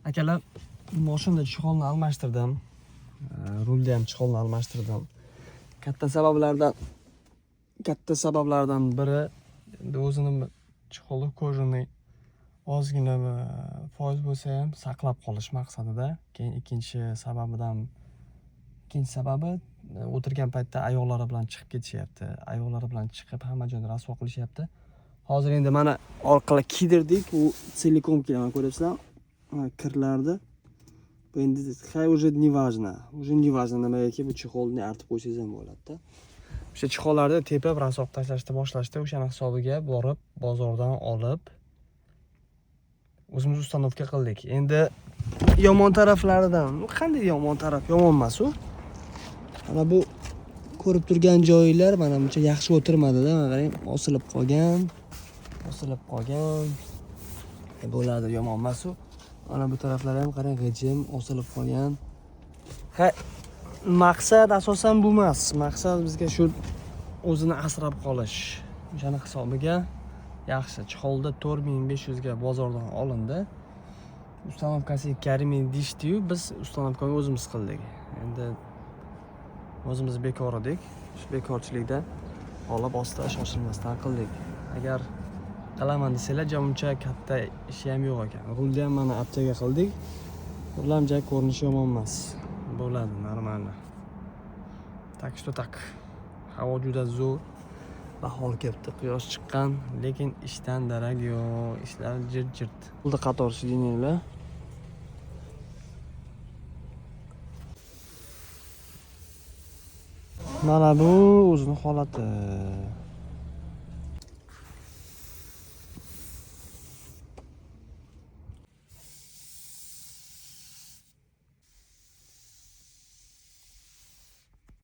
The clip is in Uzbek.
Akalar, mashinada chexolni almashtirdim. Rulda ham chexolni almashtirdim. Katta sabablardan biri endi o'zini chexoli kojani ozgina foiz bo'lsa ham saqlab qolish maqsadida. Keyin ikkinchi sababi o'tirgan paytda ayollari bilan chiqib ketishyapti. Ayollari bilan chiqib hamma joyda rasvo qilishyapti. Hozir endi mana orqaga kiydirdik. U silikonka mana ko'ryapsizlar. Kirlardi. Bu endi уже не важно. Уже не важно nimagaki bu chexolni artib qo'ysangiz ham bo'ladi-da. O'sha chexollarni tepib rasvo tashlashni boshlashda o'shani hisobiga borib bozordan olib o'zimiz ustanovka qildik. Endi yomon taraflaridan, qanday yomon taraf? Yomon emas u. Mana bu ko'rib turgan joylar mana buncha yaxshi o'tirmadi-da, mana qarang, osilib qolgan. Bo'ladi, yomon emas u. Mana bu taraflar ham qarang, g'ijim, osilib qolgan. Maqsad asosan bu emas. Maqsad bizga shu o'zini asrab qolish. O'shani hisobiga yaxshi. Chexolda 4500 ga bozordan olindi. Ustanovkasi 2000 deyishdi-yu, biz ustanovkani o'zimiz qildik. Endi o'zimiz bekor edik. Shu bekorchilikda olib ostida shoshilmasdan qildik. Agar qilaman desanglar, uncha katta ishi ham yo'q ekan. Rulni ham mana apchaga qildik. Rullamja ko'rinishi yomon emas. Bo'ladi, normalni. Tak что так. Havo juda zo'r. Bahor kelibdi, quyosh chiqqan, lekin ishdan darak yo'q. Ishlar jirt-jirt. Bo'ldi qator so'yinglar. Mana bu o'zining holati.